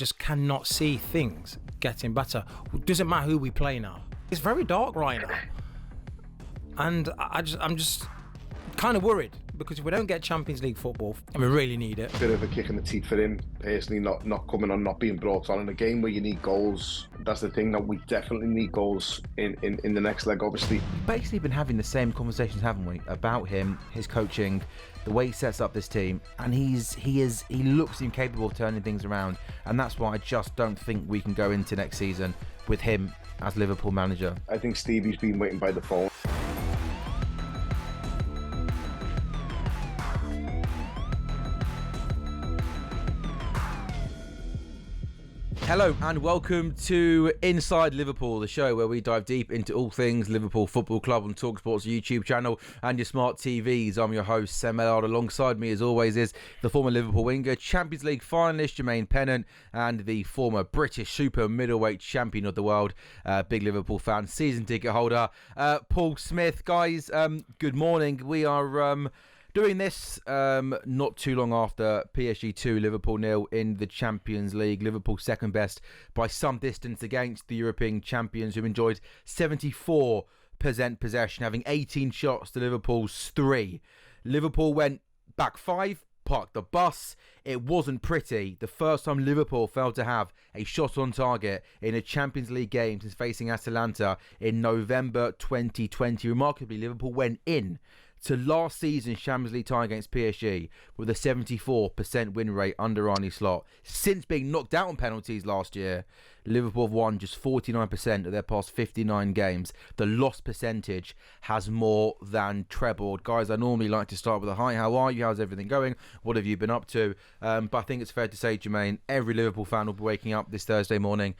just cannot see things getting better. It doesn't matter who we play now. It's very dark right now. And I'm just kind of worried, because if we don't get Champions League football, and we really need it. Bit of a kick in the teeth for him, personally, not coming on, not being brought on in a game where you need goals. That's the thing, that we definitely need goals in the next leg, obviously. We've basically been having the same conversations, haven't we, about him, his coaching, the way he sets up this team, and he looks incapable of turning things around, and that's why I just don't think we can go into next season with him as Liverpool manager. I think Stevie's been waiting by the phone. Hello and welcome to Inside Liverpool, the show where we dive deep into all things Liverpool Football Club on TalkSport's YouTube channel and your smart TVs. I'm your host, Ellard. Alongside me, as always, is the former Liverpool winger, Champions League finalist Jermaine Pennant, and the former British super middleweight champion of the world, big Liverpool fan, season ticket holder, Paul Smith. Guys, good morning. We are doing this not too long after PSG 2, Liverpool 0 in the Champions League. Liverpool second best by some distance against the European champions, who enjoyed 74% possession, having 18 shots to Liverpool's 3. Liverpool went back 5, parked the bus. It wasn't pretty. The first time Liverpool failed to have a shot on target in a Champions League game since facing Atalanta in November 2020. Remarkably, Liverpool went in to last season's Champions League tie against PSG with a 74% win rate under ARNE SLOT. Since being knocked out on penalties last year, Liverpool have won just 49% of their past 59 games. The loss percentage has more than trebled. Guys, I normally like to start with a hi. How are you? How's everything going? What have you been up to? But I think it's fair to say, Jermaine, every Liverpool fan will be waking up this Thursday morning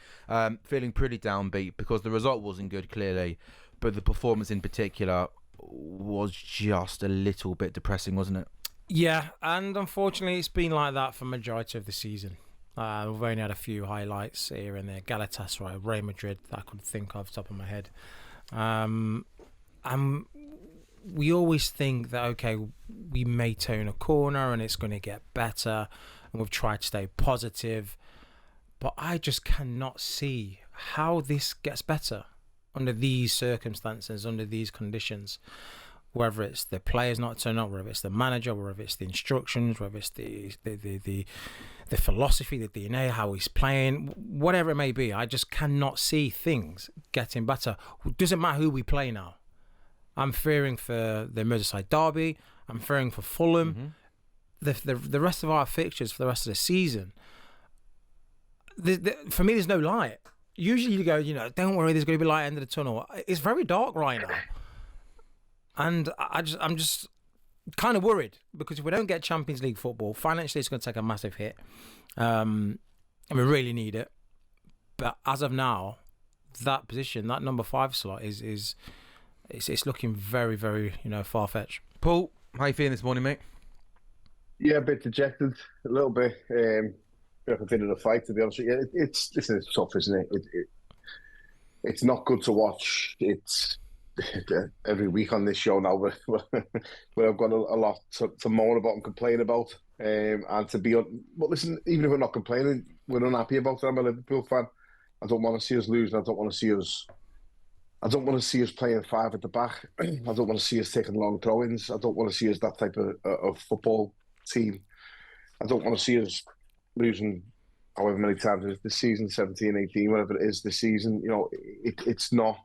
feeling pretty downbeat, because the result wasn't good, clearly, but the performance in particular was just a little bit depressing, wasn't it? Yeah, and unfortunately it's been like that for majority of the season. We've only had a few highlights here and there. Galatasaray, Real Madrid, that I could think of off the top of my head. And we always think that, okay, we may turn a corner and it's going to get better, and we've tried to stay positive, but I just cannot see how this gets better under these circumstances, under these conditions. Whether it's the players not turning up, whether it's the manager, whether it's the instructions, whether it's the philosophy, the DNA, how he's playing, whatever it may be, I just cannot see things getting better. It doesn't matter who we play now. I'm fearing for the Merseyside derby. I'm fearing for Fulham. The rest of our fixtures for the rest of the season. For me, there's no light. Usually you go, don't worry, there's going to be light at the end of the tunnel. It's very dark right now. And I'm just kind of worried, because if we don't get Champions League football, financially it's going to take a massive hit. And we really need it. But as of now, that position, that number 5 slot is looking very, very, far-fetched. Paul, how you feeling this morning, mate? Yeah, a bit dejected, a little bit. I consider the fight, to be honest with you. It's tough, isn't it? It's not good to watch. It's every week on this show now where I've got a lot to moan about and complain about. And to be on, but listen, even if we're not complaining, we're unhappy about it. I'm a Liverpool fan. I don't want to see us lose. I don't want to see us playing 5 at the back. I don't want to see us taking long throw-ins. I don't want to see us that type of football team. I don't want to see us losing however many times this season, 17, 18, whatever it is this season. It's not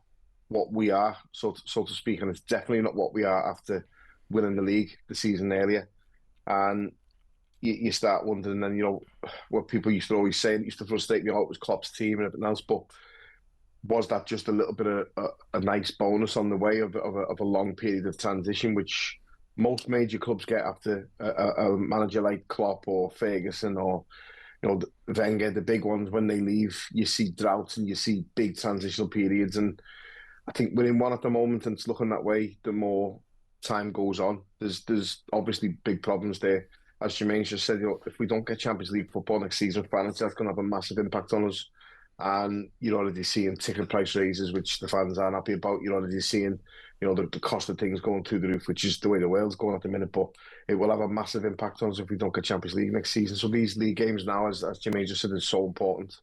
what we are, so to speak, and it's definitely not what we are after winning the league the season earlier. And you start wondering, then, what people used to always say, and it used to frustrate me, it was Klopp's team and everything else, but was that just a little bit of a nice bonus on the way of a long period of transition, which most major clubs get after a manager like Klopp or Ferguson or Wenger, the big ones? When they leave, you see droughts and you see big transitional periods, and I think we're in one at the moment, and it's looking that way. The more time goes on, there's obviously big problems there. As Jermaine just said, if we don't get Champions League football next season, financially, that's going to have a massive impact on us. And you're already seeing ticket price raises, which the fans aren't happy about. You're already seeing you know, the cost of things going through the roof, which is the way the world's going at the minute. But it will have a massive impact on us if we don't get Champions League next season. So these league games now, as Jermaine just said, is so important.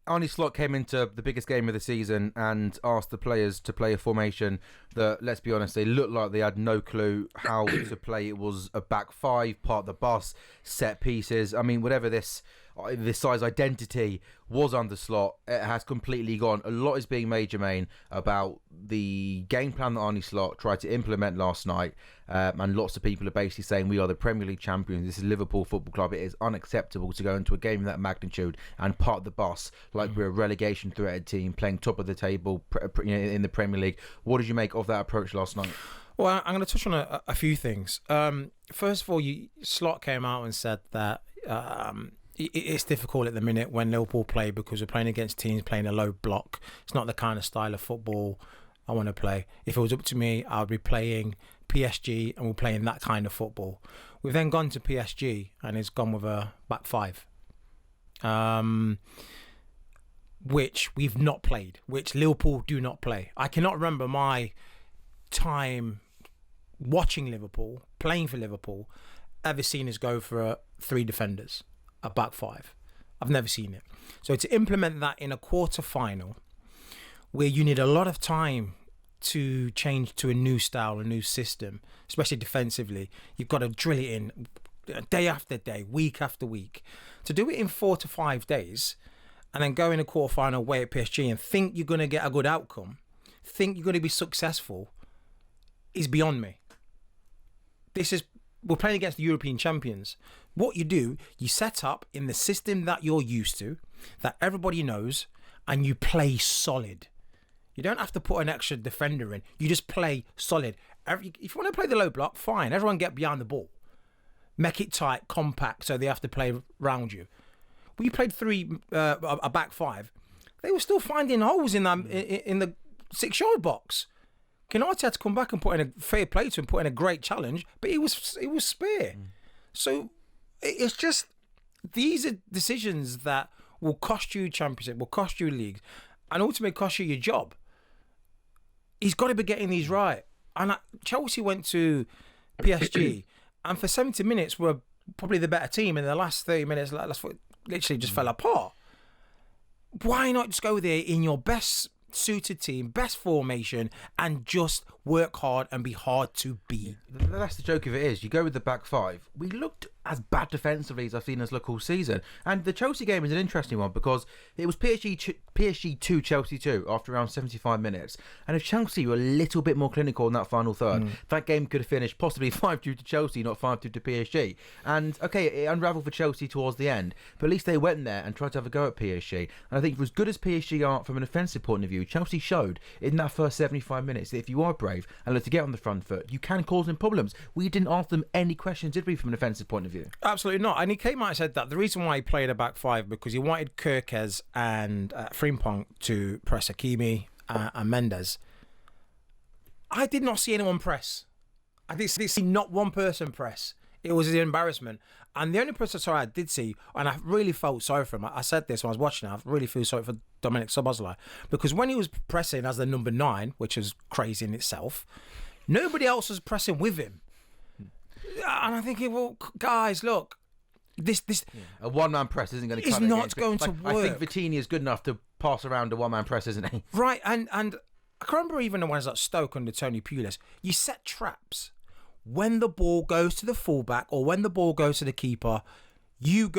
Arne Slot came into the biggest game of the season and asked the players to play a formation that, let's be honest, they looked like they had no clue how to play. It was a back five, part of the bus, set pieces. I mean, whatever this side's identity was under Slot, it has completely gone. A lot is being made, Jermaine, about the game plan that Arne Slot tried to implement last night, and lots of people are basically saying we are the Premier League champions. This is Liverpool Football Club. It is unacceptable to go into a game of that magnitude and part the bus like we're a relegation threatened team playing top of the table in the Premier League. What did you make of that approach last night? Well, I'm going to touch on a few things. First of all, Slot came out and said that it's difficult at the minute when Liverpool play because we're playing against teams playing a low block. It's not the kind of style of football I want to play. If it was up to me, I would be playing PSG and we're playing that kind of football. We've then gone to PSG and it's gone with a back five, which we've not played, which Liverpool do not play. I cannot remember my time watching Liverpool, playing for Liverpool, ever seen us go for three defenders, a back five. I've never seen it. So to implement that in a quarter final where you need a lot of time to change to a new style, a new system, especially defensively, you've got to drill it in day after day, week after week. To do it in 4 to 5 days and then go in a quarter final away at PSG and think you're going to get a good outcome, think you're going to be successful, is beyond me. We're playing against the European champions. What you do, you set up in the system that you're used to, that everybody knows, and you play solid. You don't have to put an extra defender in. You just play solid. If you want to play the low block, fine. Everyone get behind the ball. Make it tight, compact, so they have to play around you. When you played a back five, they were still finding holes in the 6-yard box. Konate had to come back and put in a fair play to him, put in a great challenge, but it was spare. So it's just, these are decisions that will cost you championship, will cost you leagues, and ultimately cost you your job. He's got to be getting these right. And Chelsea went to PSG, and for 70 minutes were probably the better team. In the last 30 minutes, literally just fell apart. Why not just go there in your best suited team, best formation, and just work hard and be hard to beat? That's the joke of it is. You go with the back five. We looked as bad defensively as I've seen us look all season. And the Chelsea game is an interesting one because it was PSG 2, Chelsea 2 after around 75 minutes. And if Chelsea were a little bit more clinical in that final third, that game could have finished possibly 5-2 to Chelsea, not 5-2 to PSG. And okay, it unravelled for Chelsea towards the end, but at least they went there and tried to have a go at PSG. And I think for as good as PSG are from an offensive point of view, Chelsea showed in that first 75 minutes that if you are brave and look to get on the front foot, you can cause them problems. We didn't ask them any questions, did we, from an offensive point of view? Absolutely not. And he came out and said that the reason why he played a back five because he wanted Kirkes and Frimpong to press Hakimi and Mendes. I did not see anyone press. I did see not one person press. It was an embarrassment. And the only person I did see, and I really felt sorry for him, I said this when I was watching it, I really feel sorry for Dominic Szoboszlai, because when he was pressing as the number 9, which was crazy in itself, nobody else was pressing with him. And I'm thinking, well, guys, look, this a one-man press isn't going to cut it. It's not going to work. I think Vitinha is good enough to pass around a one-man press, isn't he? Right, and I can remember even when I was at Stoke under Tony Pulis, you set traps. When the ball goes to the fullback or when the ball goes to the keeper, you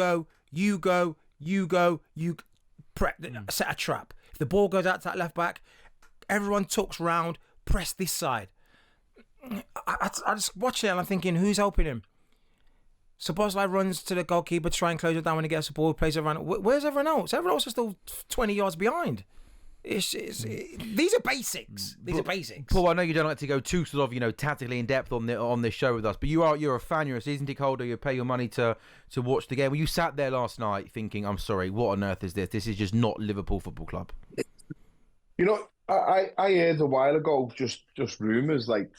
set a trap. If the ball goes out to that left back, everyone tucks round, press this side. I just watched it and I'm thinking, who's helping him? Szoboszlai runs to the goalkeeper to try and close it down when he gets the ball, plays around. Where's everyone else? Everyone else is still 20 yards behind. These are basics. These are basics. Paul, I know you don't like to go too sort of, tactically in depth on this show with us, but you're a fan, you're a season ticket holder, you pay your money to watch the game. Well, you sat there last night thinking, I'm sorry, what on earth is this? This is just not Liverpool Football Club. I heard a while ago just rumours like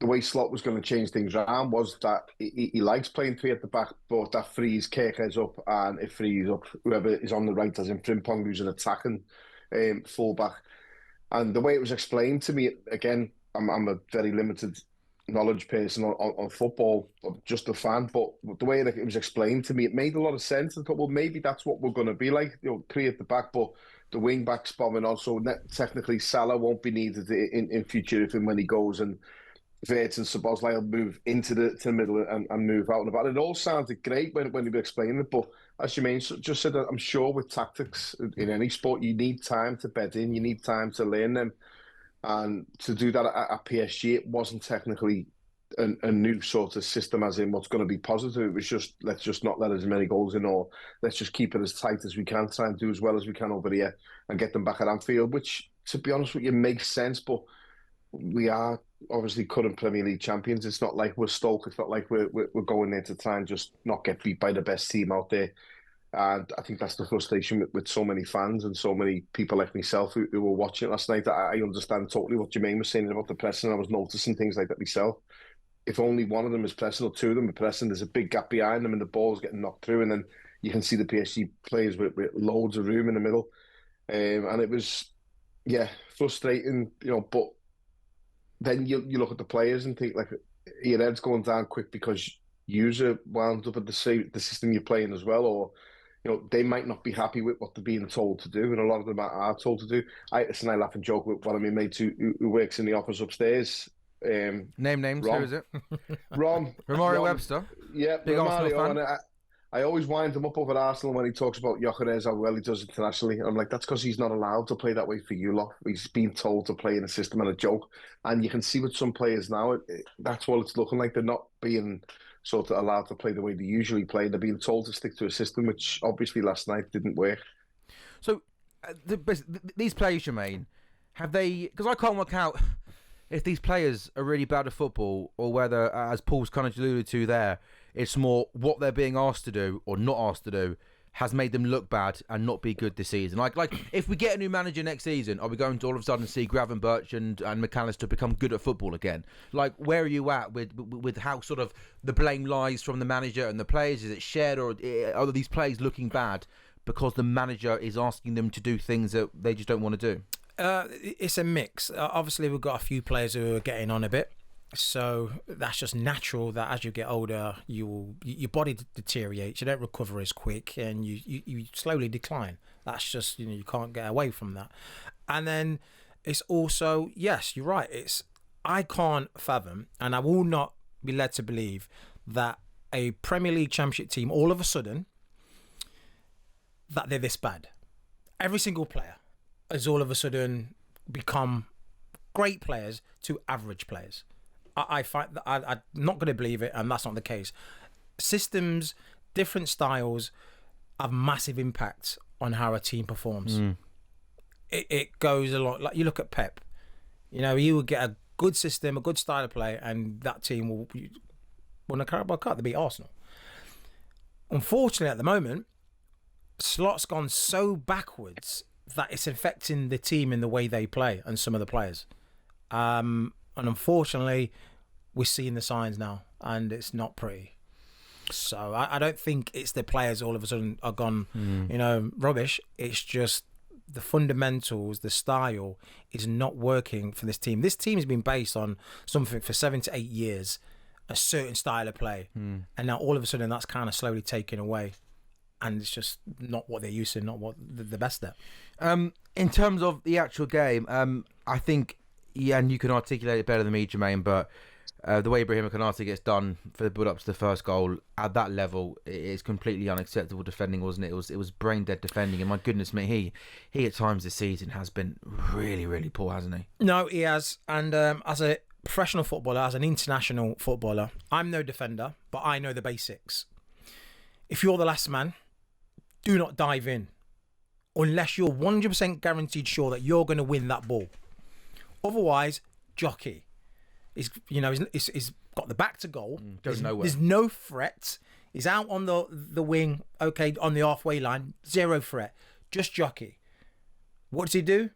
the way Slot was going to change things around was that he likes playing 3 at the back, but that frees Kirkes up and it frees up whoever is on the right, as in Frimpong, who's an attacking fullback. And the way it was explained to me, again, I'm a very limited knowledge person on football, just a fan, but the way that it was explained to me, it made a lot of sense. I thought, well, maybe that's what we're going to be like, three at the back, but the wing backs bombing on. So technically, Salah won't be needed in future if and when he goes, and Verts and Szoboszlai will move into the middle and move out and about. It all sounded great when he was explaining it, but as Jermaine just said, I'm sure with tactics in any sport, you need time to bed in, you need time to learn them. And to do that at PSG, it wasn't technically a new sort of system, as in what's going to be positive. It was just, let's just not let as many goals in, or let's just keep it as tight as we can, try and do as well as we can over here and get them back at Anfield, which, to be honest with you, makes sense. But we are obviously current Premier League champions. It's not like we're Stoke. It's not like we're going there to try and just not get beat by the best team out there. And I think that's the frustration with so many fans and so many people like myself who were watching it last night. I understand totally what Jermaine was saying about the pressing. I was noticing things like that myself. If only one of them is pressing or two of them are pressing, there's a big gap behind them and the ball's getting knocked through, and then you can see the PSG players with loads of room in the middle. And it was, frustrating, but then you look at the players and think, like, your head's going down quick because you're wound up at the system you're playing as well, or they might not be happy with what they're being told to do, and a lot of them are told to do. I laugh and joke with one of my mates who works in the office upstairs. Name names, Ron. who is it? Ron Webster. Yeah, big Arsenal fan. And I always wind him up over Arsenal when he talks about Gyökeres, how well he does internationally. And I'm like, that's because he's not allowed to play that way for you lot. He's been told to play in a system and a joke. And you can see with some players now, that's what it's looking like. They're not being sort of allowed to play the way they usually play. They're being told to stick to a system, which obviously last night didn't work. So these players, Jermaine, have they... Because I can't work out if these players are really bad at football, or whether, as Paul's kind of alluded to there, it's more what they're being asked to do or not asked to do has made them look bad and not be good this season. Like if we get a new manager next season, are we going to all of a sudden see Gravenberch and McAllister become good at football again? Like, where are you at with how sort of the blame lies from the manager and the players? Is it shared, or are these players looking bad because the manager is asking them to do things that they just don't want to do? It's a mix. Obviously, we've got a few players who are getting on a bit, so that's just natural. That as you get older, your body deteriorates. You don't recover as quick, and you slowly decline. That's just, you can't get away from that. And then it's also, yes, you're right. I can't fathom, and I will not be led to believe that a Premier League Championship team all of a sudden that they're this bad. Every single player has all of a sudden become great players to average players. I find that I'm not going to believe it, and that's not the case. Systems, different styles have massive impacts on how a team performs. It goes a lot. Like, you look at Pep, he would get a good system, a good style of play, and that team will win a Carabao Cup. They beat Arsenal. Unfortunately, at the moment, Slot's gone so backwards that it's affecting the team in the way they play and some of the players. And unfortunately, we're seeing the signs now, and it's not pretty. So I don't think it's the players all of a sudden are gone, rubbish. It's just the fundamentals, the style is not working for this team. This team has been based on something for 7 to 8 years, a certain style of play. And now all of a sudden that's kind of slowly taken away. And it's just not what they're used to, not what the best at. In terms of the actual game, I think, and you can articulate it better than me, Jermaine, but the way Ibrahima Konate gets done for the build-up to the first goal at that level is completely unacceptable defending, wasn't it? It was brain-dead defending, and my goodness me, he at times this season has been really, really poor, hasn't he? No, he has. And as a professional footballer, as an international footballer, I'm no defender, but I know the basics. If you're the last man, do not dive in unless you're 100% guaranteed sure that you're going to win that ball. Otherwise, jockey. He's got the back to goal. Goes nowhere. There's no threat. He's out on the wing, okay, on the halfway line. Zero threat. Just jockey. What does he do?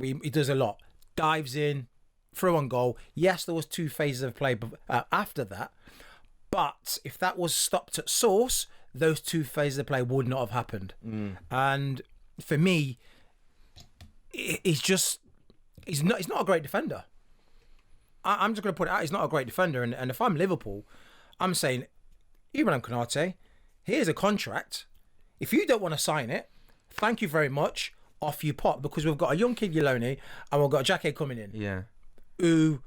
He does a lot. Dives in, through on goal. Yes, there was 2 phases of play after that. But if that was stopped at source, those 2 phases of play would not have happened. And for me, it's just He's not a great defender. I'm just going to put it out. He's not a great defender. And if I'm Liverpool, I'm saying, Ibrahim Konate, here's a contract. If you don't want to sign it, thank you very much. Off you pop, because we've got a young kid, Yoloni, and we've got Jackie coming in. Yeah. Who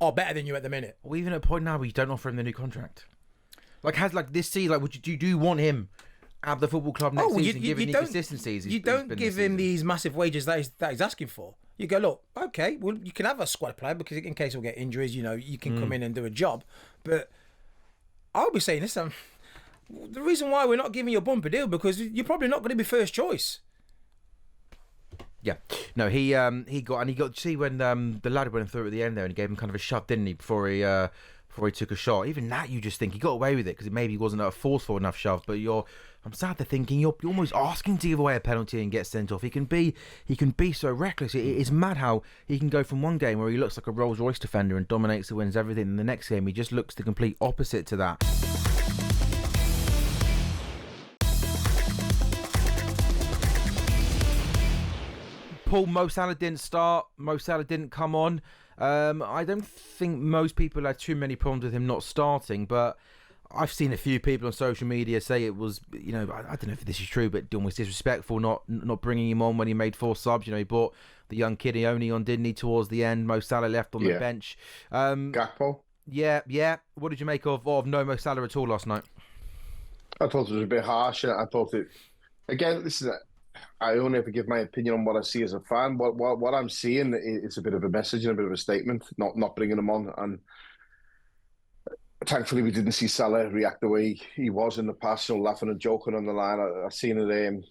are better than you at the minute. Or even at a point now where you don't offer him the new contract. This season, would you want him at the football club next season, given the consistencies? You don't give him these massive wages that he's asking for. You go, look, okay, well, you can have a squad player because in case we'll get injuries, you can come in and do a job. But I'll be saying this, the reason why we're not giving you a bumper deal because you're probably not going to be first choice. Yeah, no, he got see when the lad went through at the end there and he gave him kind of a shove, didn't he, before he took a shot. Even that, you just think he got away with it because maybe he wasn't a forceful enough shove. But I'm sad to thinking you're almost asking to give away a penalty and get sent off. He can be so reckless. It's mad how he can go from one game where he looks like a Rolls Royce defender and dominates and wins everything, and the next game he just looks the complete opposite to that. Paul, Mo Salah didn't start. Mo Salah didn't come on. I don't think most people had too many problems with him not starting, but I've seen a few people on social media say it was, I don't know if this is true, but almost disrespectful not bringing him on when he made 4 subs. He brought the young kid he only on, didn't he, towards the end. Mo Salah left on the bench. Gakpo? Yeah. What did you make of no Mo Salah at all last night? I thought it was a bit harsh. I thought it... Again, I only ever give my opinion on what I see as a fan. What I'm seeing is a bit of a message and a bit of a statement, not bringing him on. And thankfully, we didn't see Salah react the way he was in the past, laughing and joking on the line. I've seen it.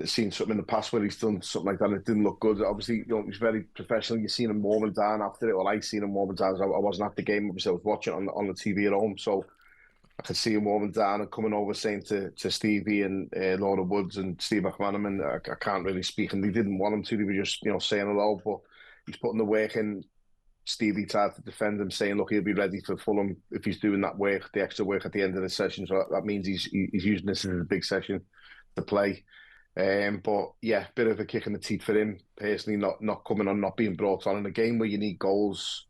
Seen something in the past where he's done something like that and it didn't look good. Obviously, he's very professional. You've seen him warming down after it. Well, I seen him warming down. I wasn't at the game. Obviously, I was watching it on the TV at home. So I could see him warming down and coming over saying to Stevie and Laura Woods and Steve McManaman, I can't really speak. And they didn't want him to. They were just, saying hello. But he's putting the work in. Stevie tried to defend him, saying, look, he'll be ready for Fulham if he's doing that work, the extra work at the end of the session. So that means he's using this as a big session to play. But yeah, bit of a kick in the teeth for him personally, not coming on, not being brought on in a game where you need goals.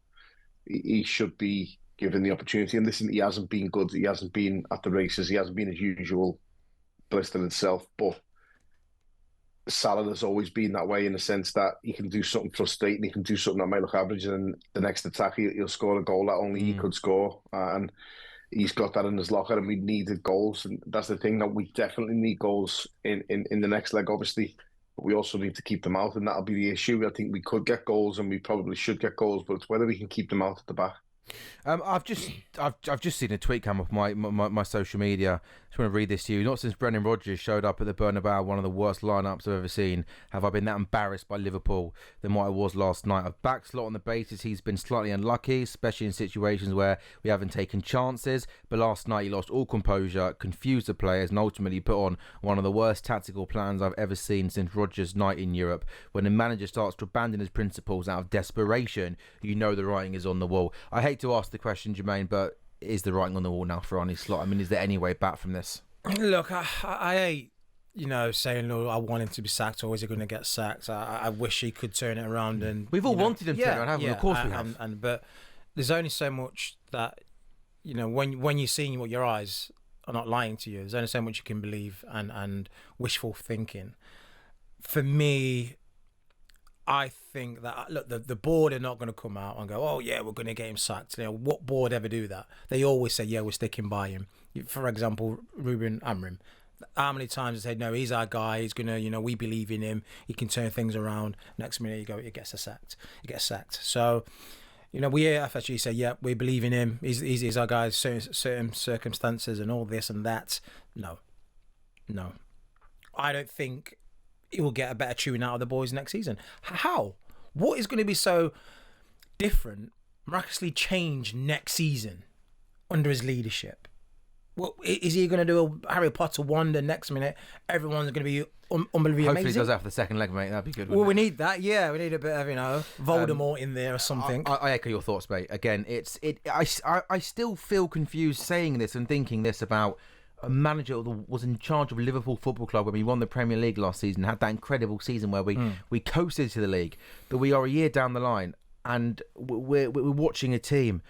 He should be given the opportunity. And listen, he hasn't been good. He hasn't been at the races. He hasn't been his usual blister himself. But Salah has always been that way in the sense that he can do something frustrating. He can do something that might look average, and the next attack he'll score a goal that only he could score. And he's got that in his locker, and we needed goals. And that's the thing, that we definitely need goals in the next leg, obviously. But we also need to keep them out, and that'll be the issue. I think we could get goals, and we probably should get goals, but it's whether we can keep them out at the back. I've just seen a tweet come off my social media. I just want to read this to you. Not since Brendan Rodgers showed up at the Bernabeu, one of the worst lineups I've ever seen, have I been that embarrassed by Liverpool than what I was last night. I've backed Slot on the basis he's been slightly unlucky, especially in situations where we haven't taken chances. But last night he lost all composure, confused the players, and ultimately put on one of the worst tactical plans I've ever seen since Rodgers' night in Europe. When the manager starts to abandon his principles out of desperation, you know the writing is on the wall. I hate to ask the question, Jermaine, but is the writing on the wall now for ARNE Slot? I mean, is there any way back from this? Look, I hate, saying, "No, I want him to be sacked," or is he going to get sacked? I wish he could turn it around, and we've all wanted him to turn it around, haven't we? Of course we have. But there's only so much that when you're seeing what your eyes are not lying to you. There's only so much you can believe and wishful thinking. For me, I think that, look, the board are not going to come out and go, oh, yeah, we're going to get him sacked. What board ever do that? They always say, yeah, we're sticking by him. For example, Ruben Amorim. How many times they say, no, he's our guy. He's going to, we believe in him. He can turn things around. Next minute, he gets sacked. So, we hear FSG say, yeah, we believe in him. He's our guy, certain circumstances and all this and that. No. I don't think he will get a better chewing out of the boys next season. How? What is going to be so different, miraculously change next season under his leadership? Well, is he going to do a Harry Potter wonder next minute? Everyone's going to be unbelievably amazing. Hopefully he does that for the second leg, mate. That'd be good. Well, we need that. Yeah, we need a bit of, Voldemort in there or something. I echo your thoughts, mate. Again, I still feel confused saying this and thinking this about a manager that was in charge of Liverpool Football Club when we won the Premier League last season, had that incredible season where we coasted to the league, that we are a year down the line and we're watching a team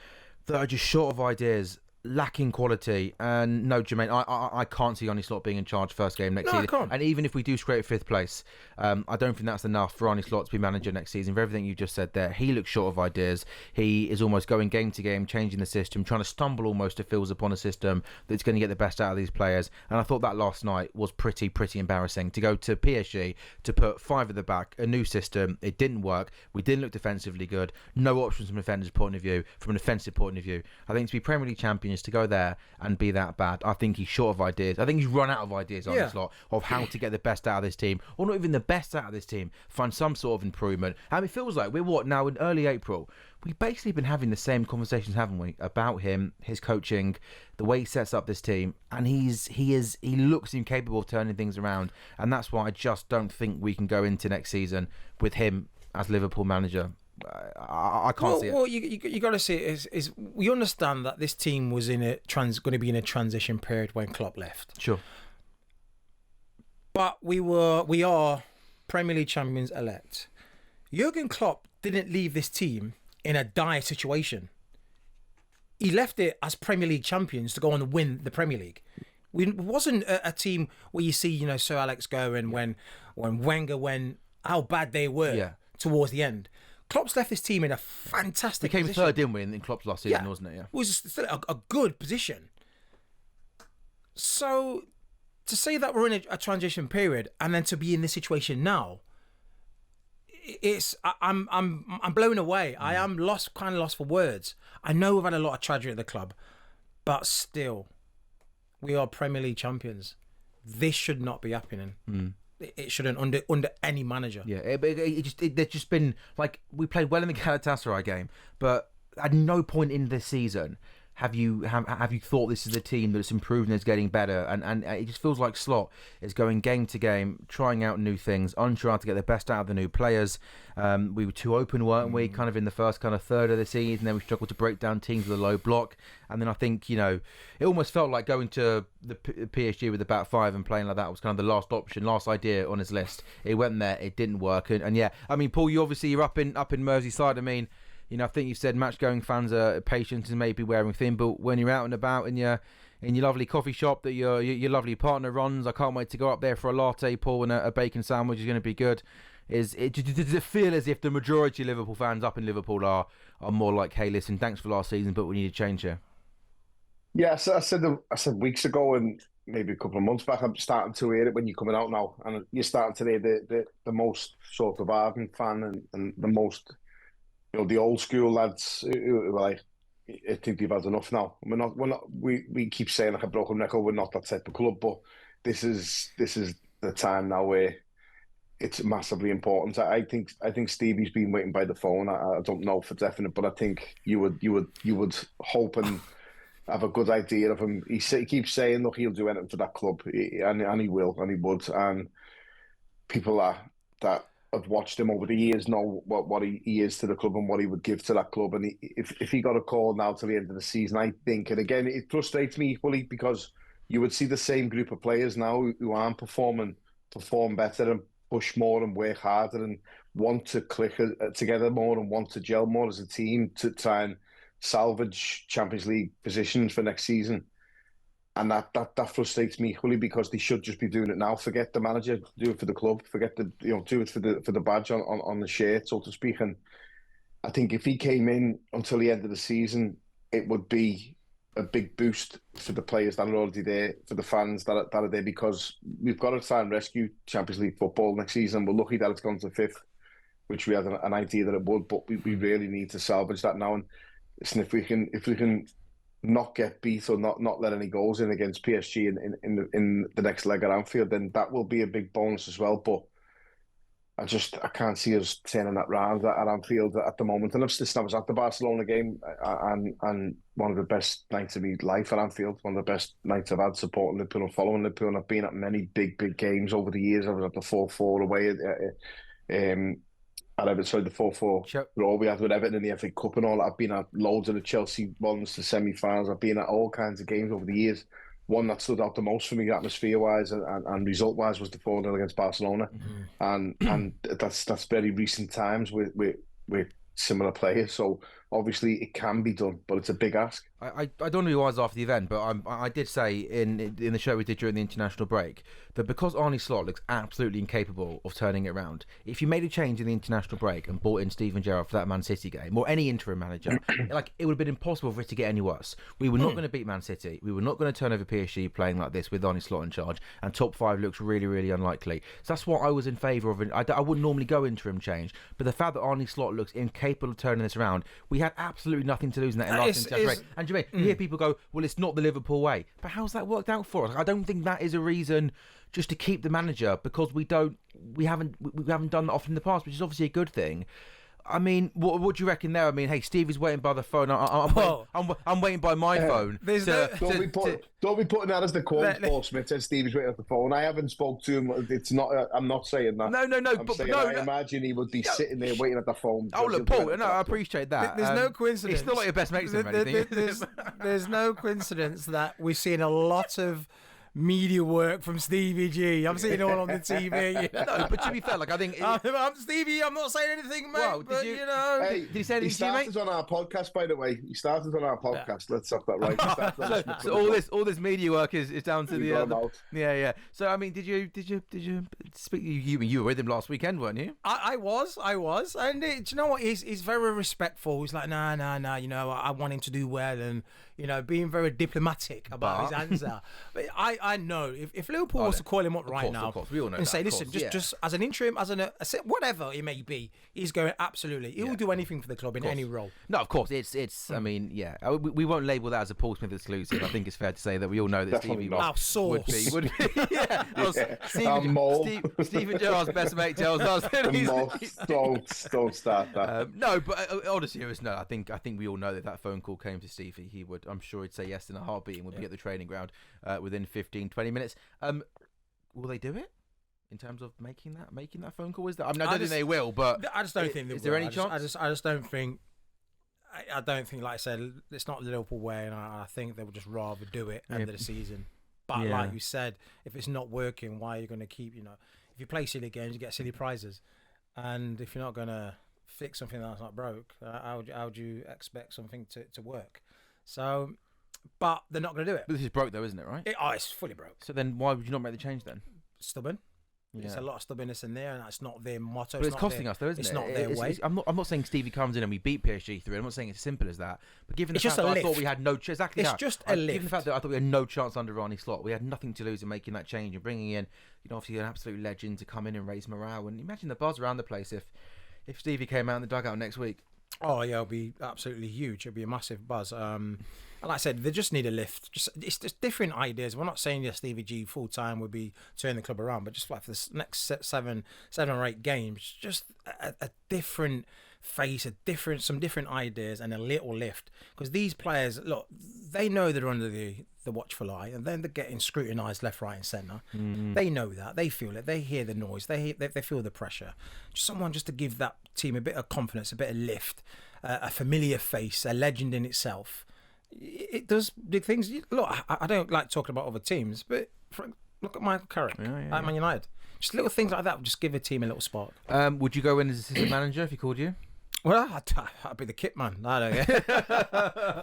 that are just short of ideas, lacking quality. And no, Jermaine, I can't see Arne Slot being in charge first game next season. I can't. And even if we do scrape 5th place, I don't think that's enough for Arne Slot to be manager next season. For everything you just said there, he looks short of ideas. He is almost going game to game, changing the system, trying to stumble almost to feels upon a system that's going to get the best out of these players. And I thought that last night was pretty embarrassing. To go to PSG, to put 5 at the back, a new system, it didn't work. We didn't look defensively good. No options from an defender's point of view, from an offensive point of view. I think to be Premier League champion is to go there and be that bad. I think he's short of ideas. I think he's run out of ideas on this lot of how to get the best out of this team, or not even the best out of this team, find some sort of improvement. And it feels like we're now in early April. We've basically been having the same conversations, haven't we, about him, his coaching, the way he sets up this team, and he looks incapable of turning things around, and that's why I just don't think we can go into next season with him as Liverpool manager. I can't see it. Well, you got to see it is we understand that this team was going to be in a transition period when Klopp left. Sure. But we are Premier League champions elect. Jurgen Klopp didn't leave this team in a dire situation. He left it as Premier League champions to go on and win the Premier League. It wasn't a team where you see, Sir Alex go and when Wenger went, how bad they were towards the end. Klopp's left this team in a fantastic position. We came third, didn't we, in Klopp's last season, wasn't it? Yeah. It was still a good position. So to say that we're in a transition period and then to be in this situation now, I'm blown away. I am lost for words. I know we've had a lot of tragedy at the club, but still, we are Premier League champions. This should not be happening. It shouldn't under any manager. Yeah, there's just been, like, we played well in the Galatasaray game, but at no point in this season have you thought this is a team that's improved and is getting better, and it just feels like Slot is going game to game, trying out new things, unsure how to get the best out of the new players. We were too open, weren't we? Kind of in the first kind of third of the season, then we struggled to break down teams with a low block, and then I think it almost felt like going to the PSG with the back 5 and playing like that was kind of the last option, last idea on his list. It went there, it didn't work, and yeah, I mean, Paul, you're up in Merseyside. I mean, I think you said match-going fans are patient and maybe wearing thin, but when you're out and about in your lovely coffee shop that your lovely partner runs, I can't wait to go up there for a latte, Paul, and a bacon sandwich is going to be good. Does it feel as if the majority of Liverpool fans up in Liverpool are more like, hey, listen, thanks for last season, but we need to change here? Yeah, so I said weeks ago and maybe a couple of months back, I'm starting to hear it when you're coming out now, and you're starting to hear the most sort of ardent fan and the most, the old school lads who are like, I think they've had enough now. We keep saying like a broken record, we're not that type of club, but this is the time now where it's massively important. I think Stevie's been waiting by the phone. I don't know for definite, but I think you would hope and have a good idea of him. He keeps saying, look, he'll do anything for that club, and he will, and he would. And people that have watched him over the years know what he is to the club and what he would give to that club. And if he got a call now to the end of the season, I think, and again, it frustrates me equally because you would see the same group of players now who aren't perform better and push more and work harder and want to click together more and want to gel more as a team to try and salvage Champions League positions for next season. And that frustrates me equally because they should just be doing it now. Forget the manager, do it for the club. Forget do it for the badge on the shirt, so to speak. And I think if he came in until the end of the season, it would be a big boost for the players that are already there, for the fans that are there, because we've got to try and rescue Champions League football next season. We're lucky that it's gone to 5th, which we had an idea that it would, but we really need to salvage that now. And listen, if we can not get beat or not let any goals in against PSG in the next leg at Anfield, then that will be a big bonus as well. But I can't see us turning that round at Anfield at the moment. And I was at the Barcelona game and one of the best nights of my life at Anfield, one of the best nights I've had supporting Liverpool and following Liverpool. And I've been at many big games over the years. I was at the 4-4 away at Everton, the 4-4 draw we had with Everton in the FA Cup and all that. I've been at loads of the Chelsea ones, the semi-finals. I've been at all kinds of games over the years. one that stood out the most for me, atmosphere-wise and result-wise, was the 4-0 against Barcelona, and that's very recent times with similar players. So obviously it can be done, but it's a big ask. I don't know who I was after the event, but I did say in the show we did during the international break that because Arne Slot looks absolutely incapable of turning it around, if you made a change in the international break and brought in Steven Gerrard for that Man City game, or any interim manager, like, it would have been impossible for it to get any worse. We were not going to beat Man City. We were not going to turn over PSG playing like this with Arne Slot in charge, and top 5 looks really, really unlikely. So that's what I was in favour of. I wouldn't normally go interim change, but the fact that Arne Slot looks incapable of turning this around, we had absolutely nothing to lose in that international break. And Jermaine, you hear people go, well, it's not the Liverpool way. But how's that worked out for us? I don't think that is a reason just to keep the manager, because we haven't done that often in the past, which is obviously a good thing. I mean, what do you reckon there? I mean, hey, Stevie's waiting by the phone. I'm waiting by my phone. Don't be putting that as the call, Paul Smith says Stevie's waiting at the phone. I haven't spoke to him. It's not. I'm not saying that. No. I imagine he would be sitting there waiting at the phone. Oh, look, Paul. No, I appreciate that. There's no coincidence. It's not like your best mates or anything. There's no coincidence that we've seen a lot of media work from Stevie G. I'm seeing it all on the TV. You know? No, but to be fair, like, I think I'm Stevie. I'm not saying anything, mate. Well, but you know, hey, did he say anything to you, mate? He started on our podcast, by the way. He started on our podcast. Yeah. Let's have that right. So all this media work is down to the other. Yeah. So I mean, did you speak? You were with him last weekend, weren't you? I was, and do you know what? He's very respectful. He's like, nah. You know, I want him to do well, and you know, being very diplomatic about his answer. But I know if Liverpool was to call him up right now and say, listen, just as an interim, as whatever it may be, he's going absolutely. He will do anything for the club in any role. No, of course, it's. I mean, yeah, we won't label that as a Paul Smith exclusive. I think it's fair to say that we all know that Stevie would be. Yeah. Well, Steven Gerrard's best mate tells us that don't start that. No, but on a serious note, I think we all know that phone call came to Stevie. He would. I'm sure he'd say yes in a heartbeat and would be at the training ground within 15-20 minutes. Will they do it in terms of making that phone call? Is that? I mean, I don't think they will, but I just don't think they will. Is there any chance? I just don't think. I don't think, like I said, it's not the Liverpool way, and I think they would just rather do it end of the season. But like you said, if it's not working, why are you going to keep? You know, if you play silly games, you get silly prizes, and if you're not going to fix something that's not broke, how would you expect something to work? So, but they're not going to do it. But this is broke though, isn't it, right? It's fully broke. So then why would you not make the change then? Stubborn. Yeah. There's a lot of stubbornness in there, and that's not their motto. But it's costing us though, isn't it? It's not their way. I'm not saying Stevie comes in and we beat PSG 3. I'm not saying it's as simple as that. But given the fact that I thought we had no chance, exactly it's just a lift. Given the fact that I thought we had no chance under Arne Slot, we had nothing to lose in making that change and bringing in, you know, obviously an absolute legend to come in and raise morale. And imagine the buzz around the place if Stevie came out in the dugout next week. Oh yeah, it'll be absolutely huge. It'll be a massive buzz. And like I said, they just need a lift. It's just different ideas. We're not saying Stevie G full time would be turning the club around, but just like for the next seven or 8 games, just a different face, some different ideas, and a little lift. Because these players, look, they know they're under the watchful eye, and then they're getting scrutinised left, right, and centre. They know that. They feel it. They hear the noise. They feel the pressure. Someone just to give that team a bit of confidence, a bit of lift, a familiar face, a legend in itself. It does big things. Look, I don't like talking about other teams, but look at Michael Carrick at Man United. Just little things like that would just give a team a little spark. Would you go in as assistant manager if he called you? Well, I'd be the kit man. I don't know.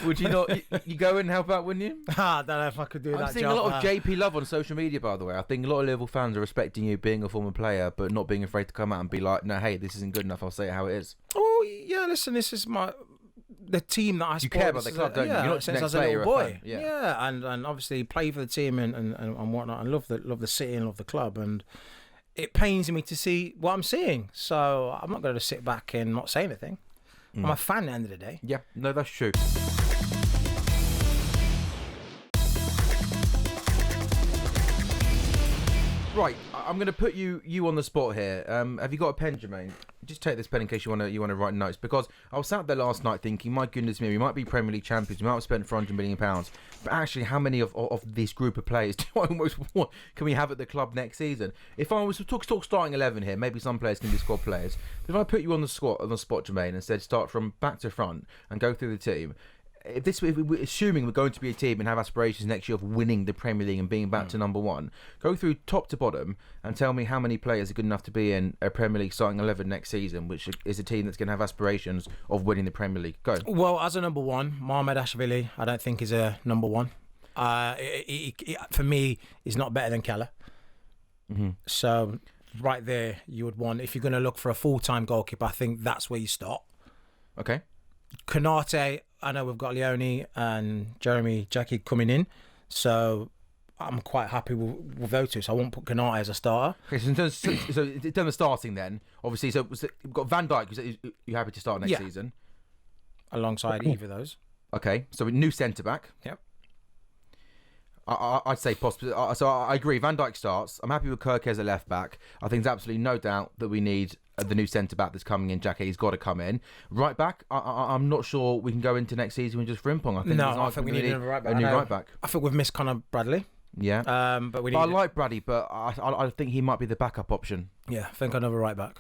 Would you not? You go in and help out, wouldn't you? I don't know if I could do that. I'm seeing a lot of JP love on social media, by the way. I think a lot of Liverpool fans are respecting you being a former player, but not being afraid to come out and be like, no, hey, this isn't good enough. I'll say it how it is. Oh, yeah, listen, this is the team that I support. You care about the club, don't you? You're not since I was a little boy. Yeah, and obviously play for the team and whatnot. I love the city and love the club, and it pains me to see what I'm seeing. So I'm not going to sit back and not say anything. I'm a fan at the end of the day. Yeah, no, that's true. Right, I'm going to put you on the spot here. Have you got a pen, Jermaine? Just take this pen in case you want to write notes. Because I was sat there last night thinking, my goodness me, we might be Premier League champions. We might have spent £400 million. But actually, how many of this group of players do I almost want can we have at the club next season? If I was to talk starting 11 here, maybe some players can be squad players. But if I put you on the spot, Jermaine, and said start from back to front and go through the team, if we're assuming we're going to be a team and have aspirations next year of winning the Premier League and being back to number one, go through top to bottom and tell me how many players are good enough to be in a Premier League starting 11 next season, which is a team that's going to have aspirations of winning the Premier League. Go. Well, as a number one, Mohamed Ashvili, I don't think is a number one. For me, he's not better than Keller. So right there, you would want, if you're going to look for a full-time goalkeeper, I think that's where you start. Okay. Konate, I know we've got Leone and Jeremy Jackie coming in, so I'm quite happy with those two. So I won't put Konate as a starter. Okay, so in terms of starting then, obviously, so we've got Van Dijk, you're happy to start next season? Alongside either of those. Okay, so a new centre-back. Yep. I'd say possibly. So I agree. Van Dijk starts. I'm happy with Kirk as a left back. I think there's absolutely no doubt that we need the new centre back that's coming in. Jackie, he's got to come in. Right back. I'm not sure we can go into next season with just Frimpong. I think we need a right back. A new right back. I think we've missed Conor Bradley. Yeah. But I like Bradley, but I think he might be the backup option. Yeah, I think another right back.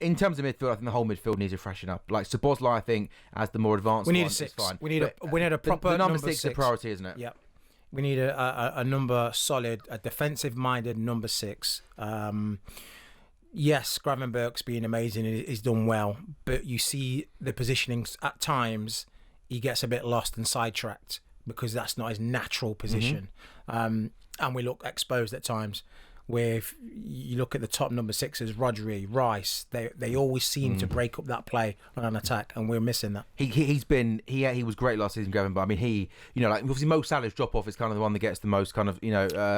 In terms of midfield, I think the whole midfield needs to freshen up. Like Szoboszlai, I think as the more advanced. We need one, a six. Fine. We need a proper the number six. Is the priority, isn't it? Yeah. We need a number solid, a defensive-minded number six. Yes, Gravenberch's been amazing. He's done well, but you see the positionings at times. He gets a bit lost and sidetracked because that's not his natural position, and we look exposed at times. Where if you look at the top number sixes, Rodri, Rice, they always seem to break up that play on an attack, and we're missing that. He was great last season, Gavin, but I mean obviously Mo Salah's drop off is kind of the one that gets the most kind of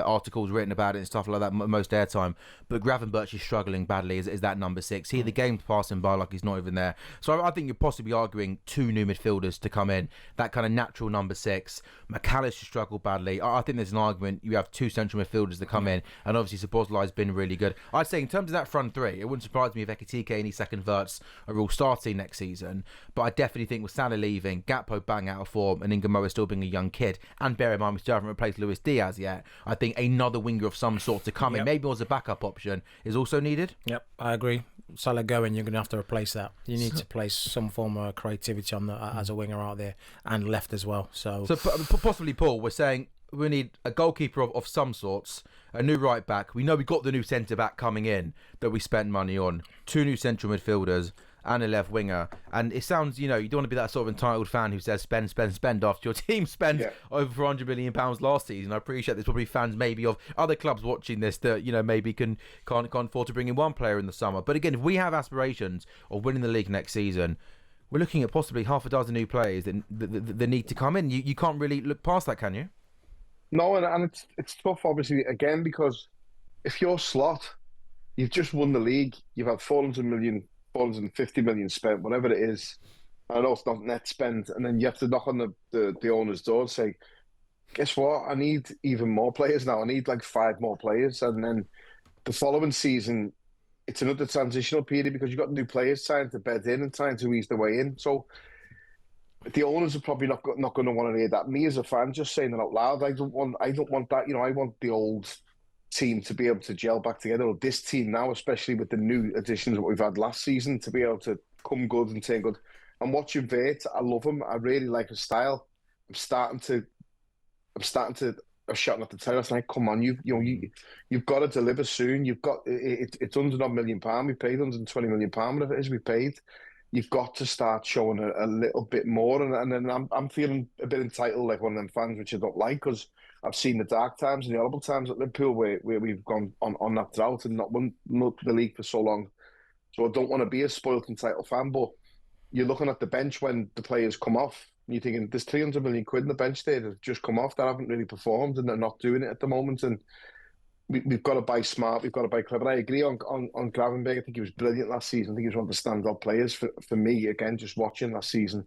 articles written about it and stuff like that, most airtime. But Gravenberch is struggling badly. Is that number six? The game's passing by like he's not even there. So I think you're possibly arguing two new midfielders to come in, that kind of natural number six. McAllister struggled badly. I think there's an argument you have two central midfielders that come in, and obviously Szoboszlai has been really good. I'd say in terms of that front three, it wouldn't surprise me if Ekitike and his second Wirtz are all starting next season. But I definitely think with Salah leaving, Gakpo bang out of form, and Ingamoa still being a young kid, and bear in mind we still haven't replaced Luis Diaz yet, I think another winger of some sort to come in, maybe as a backup option, is also needed. Yep, I agree. Salah going, you're going to have to replace that. You need to place some form of creativity on as a winger out there, and left as well. So possibly, Paul, we're saying we need a goalkeeper of some sorts, a new right back. We know we got the new centre back coming in that we spent money on, two new central midfielders, and a left winger. And it sounds, you don't want to be that sort of entitled fan who says spend after your team spent over £100 million last season. I appreciate there's probably fans maybe of other clubs watching this that maybe can't afford to bring in one player in the summer. But again, if we have aspirations of winning the league next season, we're looking at possibly half a dozen new players that need to come in. You can't really look past that, can you? No, and it's tough, obviously, again, because if you're Slot, you've just won the league, you've had 450 million spent, whatever it is. I know it's not net spend, and then you have to knock on the owner's door and say, guess what? I need even more players now. I need like 5 more players. And then the following season, it's another transitional period because you've got new players trying to bed in and trying to ease their way in. So the owners are probably not going to want to hear that. Me as a fan, just saying it out loud, I don't want that. I want the old team to be able to gel back together, or this team now, especially with the new additions that we've had last season, to be able to come good and turn good. I'm watching Vert. I love him. I really like his style. I'm starting to. I was shouting at the terrace like, come on, you've got to deliver soon. You've got it's £100 million. We paid £120 million, whatever it is we paid. You've got to start showing a little bit more, and then I'm feeling a bit entitled, like one of them fans, which I don't like, because I've seen the dark times and the horrible times at Liverpool where we've gone on that drought and not won the league for so long. So I don't want to be a spoilt entitled fan, but you're looking at the bench when the players come off, and you're thinking there's 300 million quid in the bench there that have just come off that haven't really performed, and they're not doing it at the moment. And we've got to buy smart, we've got to buy clever. I agree on Gravenberch. I think he was brilliant last season. I think he was one of the standout players for me, again, just watching last season.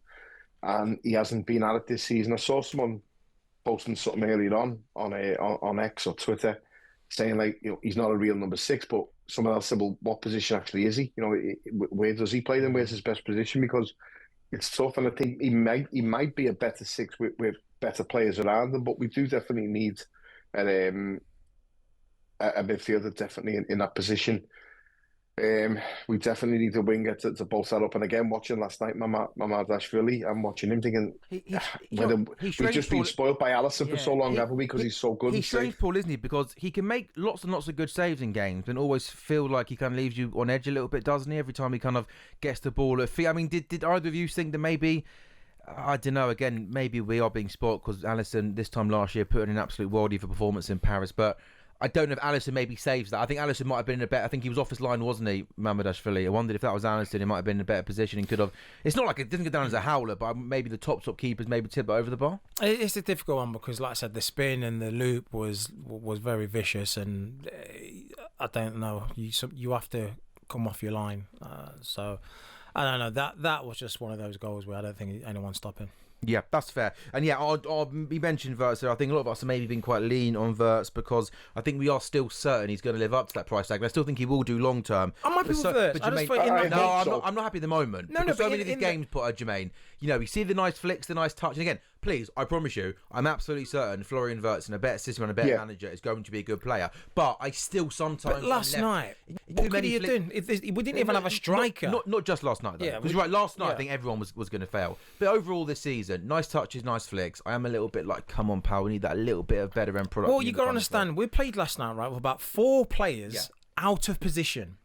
And he hasn't been at it this season. I saw someone posting something earlier on X or Twitter saying, like, he's not a real number 6, but someone else said, well, what position actually is he? Where does he play then? Where's his best position? Because it's tough, and I think he might be a better 6 with better players around him, but we do definitely need a midfielder definitely in that position. We definitely need a winger to bolt that up. And again, watching last night, Mamardashvili, I'm watching him thinking, we've just been spoiled by Alisson for so long, haven't we? Because he's so good. He's strange, Paul, isn't he? Because he can make lots and lots of good saves in games and always feel like he kind of leaves you on edge a little bit, doesn't he? Every time he kind of gets the ball at feet. I mean, did either of you think that maybe... I don't know, again, maybe we are being spoiled because Alisson this time last year put in an absolute worldie for performance in Paris, but I don't know if Alisson maybe saves that. I think Alisson might have been in a better... I think he was off his line, wasn't he, Mamardashvili? I wondered if that was Alisson, he might have been in a better position and could have... It's not like it didn't go down as a howler, but maybe the top keepers maybe tip it over the bar. It's a difficult one because, like I said, the spin and the loop was very vicious, and I don't know. You have to come off your line. So, I don't know. That was just one of those goals where I don't think anyone's stopping. Yeah, that's fair. And yeah, we mentioned Wirtz there. I think a lot of us have maybe been quite lean on Wirtz because I think we are still certain he's going to live up to that price tag. And I still think he will do long term. I'm happy with Wirtz. I'm not happy at the moment. No, so many of these games put Jermaine. You know, you see the nice flicks, the nice touch. And again, please, I promise you, I'm absolutely certain Florian Wirtz and a better system and a better manager is going to be a good player. But I still sometimes... But last night, what could he have done? We didn't even have a striker. Not just last night, though. Because you're right, last night I think everyone was going to fail. But overall this season, nice touches, nice flicks. I am a little bit like, come on, pal, we need that little bit of better end product. Well, you got to understand, we played last night, right, with about 4 players out of position.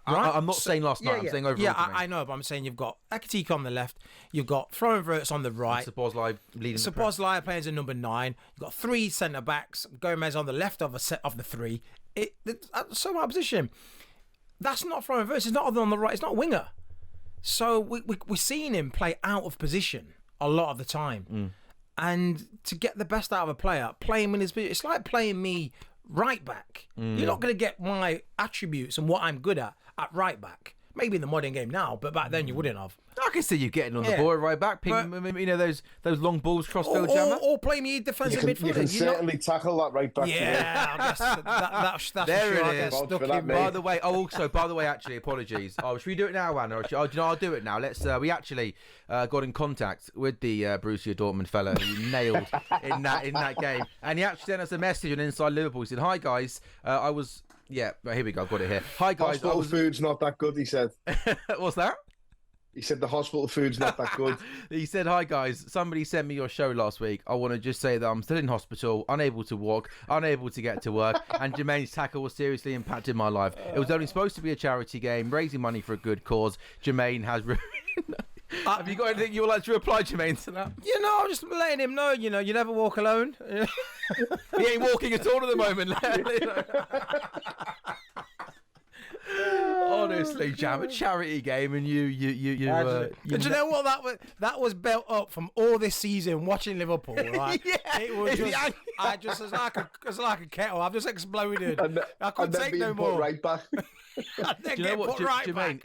I'm not saying last night. I'm saying overall. Yeah, I know, but I'm saying you've got Ekitike on the left, you've got Florian Wirtz on the right, Szoboszlai leading. Szoboszlai playing as a number 9. You've got 3 centre backs. Gomez on the left of the 3. So our position. That's not Florian Wirtz. It's not other on the right. It's not a winger. So we're seeing him play out of position a lot of the time, and to get the best out of a player, play him in his position. It's like playing me right back. You're not going to get my attributes and what I'm good at right back. Maybe in the modern game now, but back then you wouldn't have. I can see you getting on the ball right back, those long balls crossfield jammer. Or play me defensive midfielder. You can certainly tackle that right back. Yeah, I guess that's there sure. it is. By the way, actually, apologies. Should we do it now, Anna? I'll do it now. Let's. We actually got in contact with the Borussia Dortmund fella who nailed in that game, and he actually sent us a message on Inside Liverpool. He said, "Hi guys, I was." Yeah, here we go. I've got it here. Hi guys. Hospital food's not that good, he said. What's that? He said the hospital food's not that good. He said, hi guys, somebody sent me your show last week. I want to just say that I'm still in hospital, unable to walk, unable to get to work, and Jermaine's tackle was seriously impacted my life. It was only supposed to be a charity game, raising money for a good cause. Jermaine has ruined... Have you got anything you would like to reply, Jermaine, to that? I'm just letting him know, you never walk alone. He ain't walking at all at the moment. Honestly, Jam, a charity game, and you do you know what that was built up from all this season watching Liverpool, right? It was just it's like a kettle. I've just exploded. I couldn't take no more. Right back. Do you know what, Jermaine?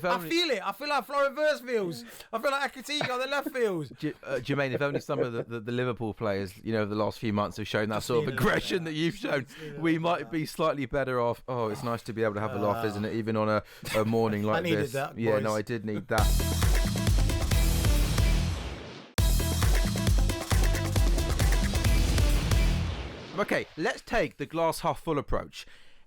I feel it. I feel like Florian Wirtz feels. I feel like Ekitike on the left feels. Jermaine, if only some of the Liverpool players, the last few months have shown that sort of aggression that you've shown, we might be slightly better off. Oh, it's nice to be able to have a laugh, isn't it? Even on a morning like this. I needed that, boys. Yeah, no, I did need that. Okay, let's take the glass half full approach.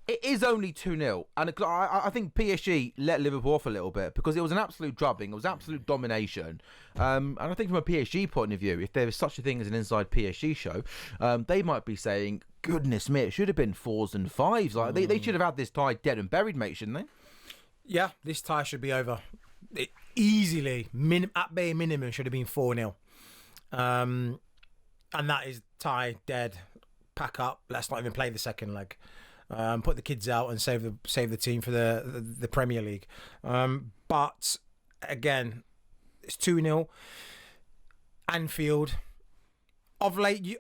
It is only 2-0, and I think PSG let Liverpool off a little bit because it was an absolute drubbing, it was absolute domination. And I think from a PSG point of view, if there is such a thing as an Inside PSG show, they might be saying, goodness me, it should have been 4s and 5s. Like they should have had this tie dead and buried, mate, shouldn't they? Yeah, this tie should be over. It easily, at bare minimum, should have been 4-0. And that is tie dead. Pack up. Let's not even play the second leg. Put the kids out and save the team for the Premier League. But again, it's 2-0. Anfield. Of late,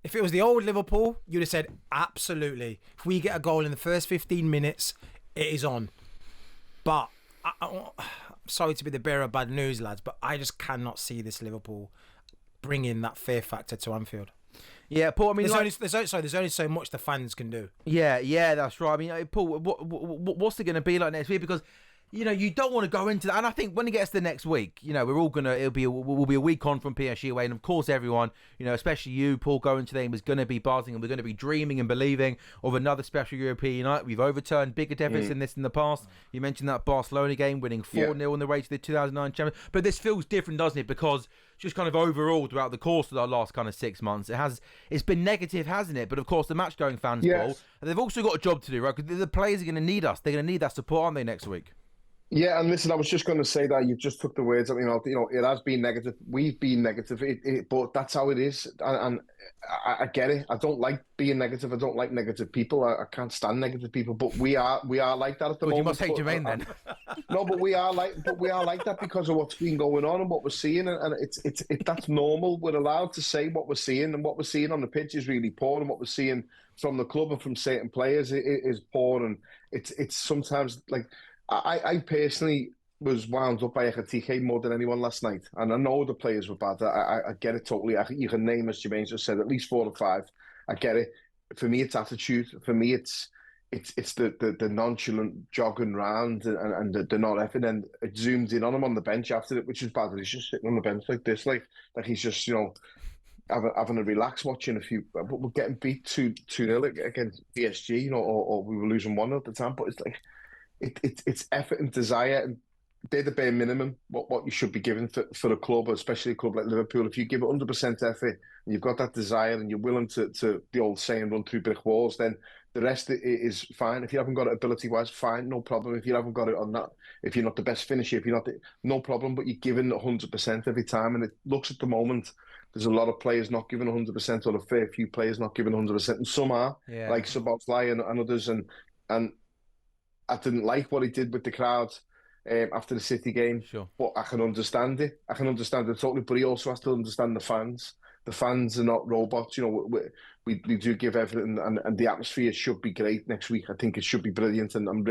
if it was the old Liverpool, you'd have said absolutely. If we get a goal in the first 15 minutes, it is on. But I'm sorry to be the bearer of bad news, lads, but I just cannot see this Liverpool bringing that fear factor to Anfield. Yeah, Paul. I mean, there's only so much the fans can do. Yeah, that's right. I mean, Paul, what's it going to be like next week? Because you don't want to go into that. And I think when it gets to the next week, we're all we'll be a week on from PSG away, and of course everyone, especially you, Paul, going to them is going to be buzzing, and we're going to be dreaming and believing of another special European night. We've overturned bigger deficits than this in the past. You mentioned that Barcelona game, winning 4-0 on the way to the 2009 champions. But this feels different, doesn't it? Because just kind of overall throughout the course of our last kind of 6 months, it's been negative, hasn't it? But of course the match going fans, Paul, and they've also got a job to do, right? Because the players are going to need us. They're going to need that support, aren't they, next week? Yeah, and listen, I was just going to say that you just took the words out. It has been negative. We've been negative, but that's how it is, and I get it. I don't like being negative. I don't like negative people. I can't stand negative people. But we are like that at the moment. You must hate Jermaine then. No, but we are like that because of what's been going on and what we're seeing, and it's that's normal. We're allowed to say what we're seeing, and what we're seeing on the pitch is really poor, and what we're seeing from the club and from certain players is poor, and it's sometimes like. I personally was wound up by Ekitike more than anyone last night. And I know the players were bad. I get it totally. You can name, as Jermaine just said, at least 4 or 5. I get it. For me, it's attitude. For me, it's the nonchalant jogging round and the not effing. And it zoomed in on him on the bench after it, which is bad. He's just sitting on the bench like this, like he's just, having a relax watching a few. But we're getting beat 2-0 against PSG, or we were losing 1 at the time. But it's like, it's effort and desire, and they're the bare minimum what you should be given for a club, especially a club like Liverpool. If you give it 100% effort and you've got that desire and you're willing to the old saying, run through brick walls, then the rest is fine. If you haven't got it ability-wise, fine, no problem. If you haven't got it on that, if you're not the best finisher, if you're not no problem, but you're giving 100% every time. And it looks at the moment, there's a lot of players not giving 100%, or a fair few players not giving 100%, and some are, like Szoboszlai and others, and I didn't like what he did with the crowd after the City game. Sure. But I can understand it. I can understand it totally. But he also has to understand the fans. The fans are not robots. We do give everything, and the atmosphere should be great next week. I think it should be brilliant. And I'm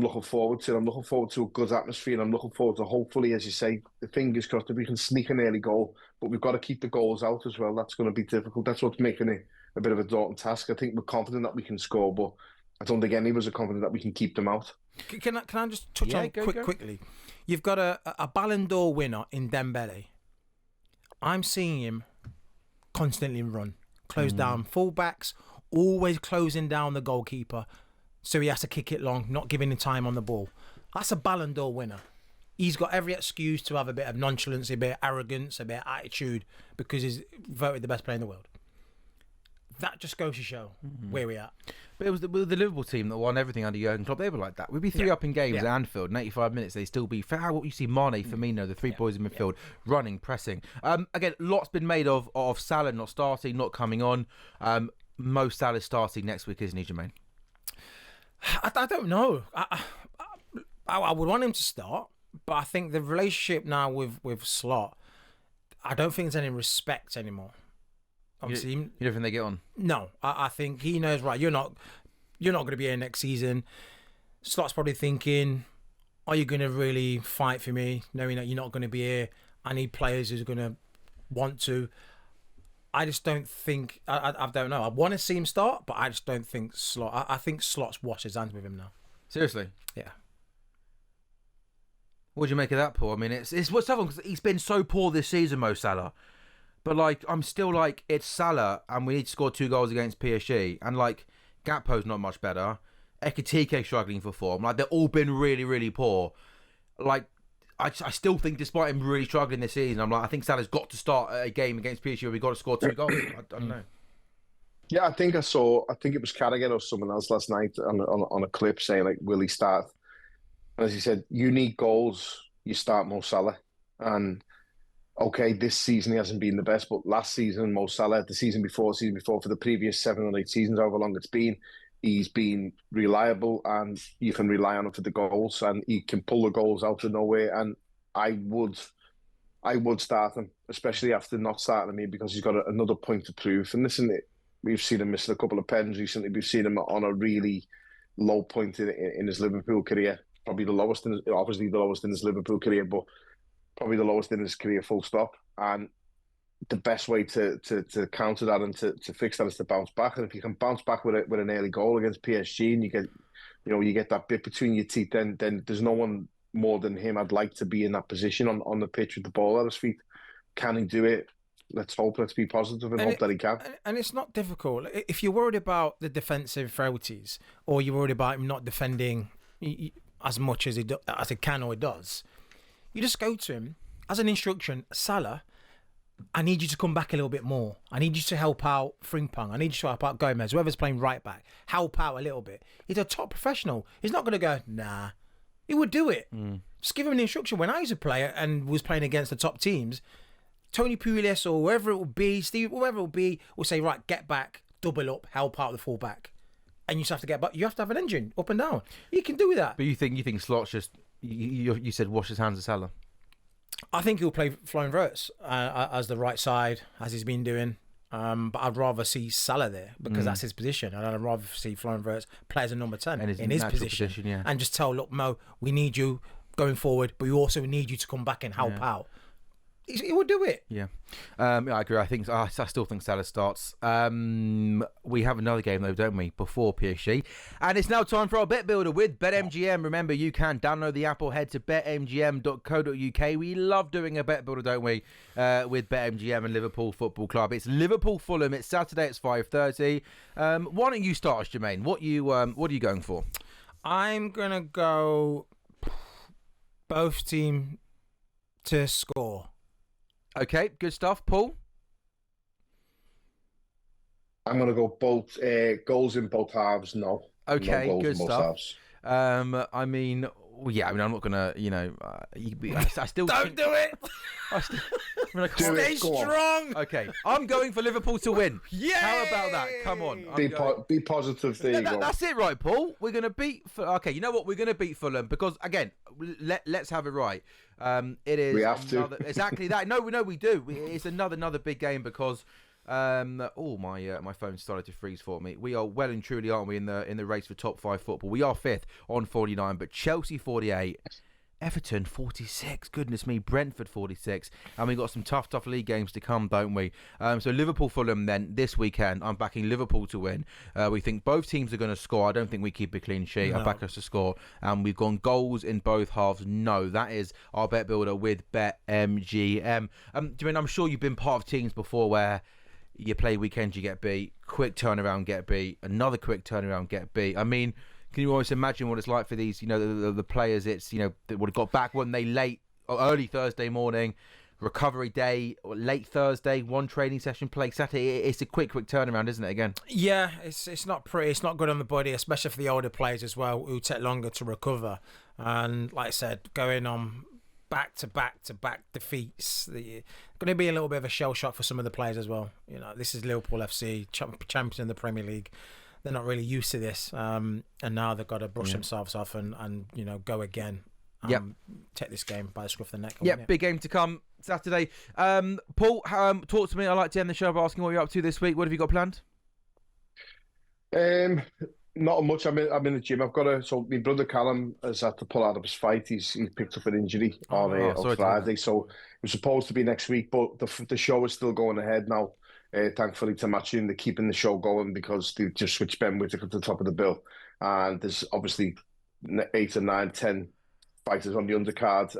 looking forward to it. I'm looking forward to a good atmosphere. And I'm looking forward to, hopefully, as you say, the fingers crossed, that we can sneak an early goal. But we've got to keep the goals out as well. That's going to be difficult. That's what's making it a bit of a daunting task. I think we're confident that we can score, but I don't think any of us are confident that we can keep them out. Can I just touch on quickly? You've got a Ballon d'Or winner in Dembele. I'm seeing him constantly run, close down fullbacks, always closing down the goalkeeper, so he has to kick it long, not giving him time on the ball. That's a Ballon d'Or winner. He's got every excuse to have a bit of nonchalance, a bit of arrogance, a bit of attitude, because he's voted the best player in the world. That just goes to show where we're at. But it was the Liverpool team that won everything under Jurgen Klopp. They were like that. We'd be 3 up in games at Anfield in 85 minutes. They'd still be fair. What you see, Mane, Firmino, the 3 boys in midfield, running, pressing. Again, lots been made of Salah not starting, not coming on. Mo Salah starting next week, isn't he, Jermaine? I don't know. I would want him to start, but I think the relationship now with Slot, I don't think there's any respect anymore. Obviously, you don't think they get on? No, I think he knows, right, you're not going to be here next season. Slot's probably thinking, are you going to really fight for me, knowing that you're not going to be here? I need players who's going to want to. I just don't think, I don't know. I want to see him start, but I just don't think Slot. I think Slot's washed his hands with him now. Seriously? Yeah. What do you make of that, Paul? I mean, it's what's tough because he's been so poor this season, Mo Salah. But, I'm still it's Salah, and we need to score 2 goals against PSG. And, Gakpo's not much better. Ekitike struggling for form. They've all been really, really poor. I still think, despite him really struggling this season, I think Salah's got to start a game against PSG where we've got to score 2 goals. I don't know. Yeah, I think it was Carragher or someone else last night on a clip saying, will he start? And as he said, you need goals, you start Mo Salah. And okay, this season he hasn't been the best, but last season, Mo Salah, the season before, for the previous 7 or 8 seasons, however long it's been, he's been reliable, and you can rely on him for the goals, and he can pull the goals out of nowhere. And I would start him, especially after not starting him, because he's got another point to prove. And listen, we've seen him missing a couple of pens recently. We've seen him on a really low point in his Liverpool career, probably obviously the lowest in his Liverpool career, but probably the lowest in his career, full stop. And the best way to counter that and to fix that is to bounce back. And if you can bounce back with an early goal against PSG, and you get you get that bit between your teeth, then there's no one more than him I'd like to be in that position on the pitch with the ball at his feet. Can he do it? Let's be positive and hope that he can. And it's not difficult. If you're worried about the defensive frailties, or you're worried about him not defending as much as he can or he does, you just go to him as an instruction. Salah, I need you to come back a little bit more. I need you to help out Frimpong. I need you to help out Gomez, whoever's playing right back. Help out a little bit. He's a top professional. He's not going to go, nah. He would do it. Just give him an instruction. When I was a player and was playing against the top teams, Tony Pulis or whoever it will be, Steve, whoever it will be, will say, right, get back, double up, help out the fullback. And you just have to get back. You have to have an engine up and down. He can do that. But you think Slot's just, you said wash his hands of Salah? I think he'll play Florian Wirtz as the right side, as he's been doing. But I'd rather see Salah there because that's his position. And I'd rather see Florian Wirtz play as a number 10 in his position. Yeah. And just tell, look, Mo, we need you going forward, but we also need you to come back and help out. He will do it. Yeah, I agree. I still think Salah starts. We have another game though, don't we? Before PSG, and it's now time for our bet builder with BetMGM. Remember, you can download the app or head to betmgm.co.uk. We love doing a bet builder, don't we? With BetMGM and Liverpool Football Club. It's Liverpool Fulham. It's Saturday. It's 5:30. Why don't you start us, Jermaine? What are you going for? I'm gonna go both team to score. Okay, good stuff. Paul? I'm going to go both goals in both halves. No. Okay, no good stuff. I'm not going to, I still... Don't do it! Stay strong! Okay, I'm going for Liverpool to win. Yeah! How about that? Come on. Be positive. There you go. That's it, right, Paul? We're going to beat... Okay, you know what? We're going to beat Fulham because, again, let's have it right. It is... We have to. Exactly that. No, we do. It's another big game because... my phone started to freeze for me. We are well and truly, aren't we, in the race for top 5 football? We are 5th on 49, but Chelsea 48, Everton 46, goodness me, Brentford 46, and we've got some tough league games to come, don't we? So Liverpool Fulham then this weekend. I'm backing Liverpool to win. We think both teams are going to score. I don't think we keep a clean sheet. No. I back us to score, and we've gone goals in both halves. No, that is our bet builder with BetMGM. I'm sure you've been part of teams before where you play weekends, you get beat, quick turnaround, get beat, another quick turnaround, get beat. I mean, can you always imagine what it's like for these, the players? It's, that would have got back one day late or early Thursday morning, recovery day, or late Thursday, one training session, play Saturday. It's a quick turnaround, isn't it, again? Yeah, it's not pretty. It's not good on the body, especially for the older players as well, who take longer to recover. And like I said, going on back-to-back defeats. Going to be a little bit of a shell shock for some of the players as well. This is Liverpool FC, champions in the Premier League. They're not really used to this, and now they've got to brush themselves off and go again. Take this game by the scruff of the neck. Yeah, big game to come Saturday. Paul, talk to me. I like to end the show by asking what you're up to this week. What have you got planned? Not much. I'm in the gym. So my brother Callum has had to pull out of his fight. He's picked up an injury on Friday. So it was supposed to be next week, but the show is still going ahead now. Thankfully to Matching, they're keeping the show going because they just switched Ben Whittaker to the top of the bill. And there's obviously 8 or 9, 10 fighters on the undercard,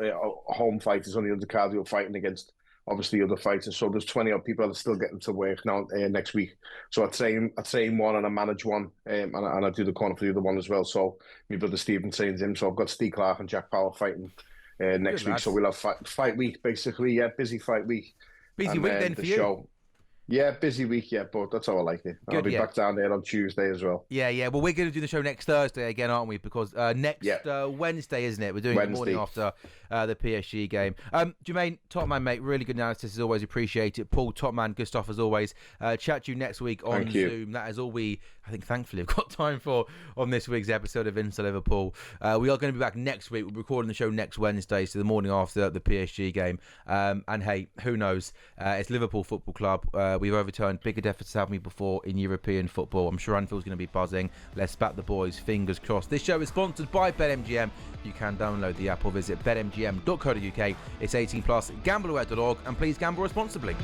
home fighters on the undercard who are fighting against obviously other fighters. So there's 20 odd people that are still getting to work now next week. So I train one and I manage one, and I do the corner for the other one as well. So my brother Steven trains him. So I've got Steve Clark and Jack Powell fighting next week. So we'll have fight week basically. Yeah, busy fight week. Busy week then for you. Show. Yeah, busy week, but that's how I like it. I'll be back down there on Tuesday as well. Yeah. Well, we're going to do the show next Thursday again, aren't we? Because next Wednesday, isn't it? We're doing it the morning after the PSG game. Jermaine, top man, mate. Really good analysis as always. Appreciate it. Paul, top man. Good stuff as always. Chat to you next week on Zoom. That is all we, I think, thankfully, have got time for on this week's episode of Inside Liverpool. We are going to be back next week. We're recording the show next Wednesday, so the morning after the PSG game. And hey, who knows? It's Liverpool Football Club. We've overturned bigger deficits have me before in European football. I'm sure Anfield's going to be buzzing. Let's back the boys. Fingers crossed. This show is sponsored by BetMGM. You can download the app or visit betmgm.co.uk. It's 18+. Gambleaware.org, and please gamble responsibly.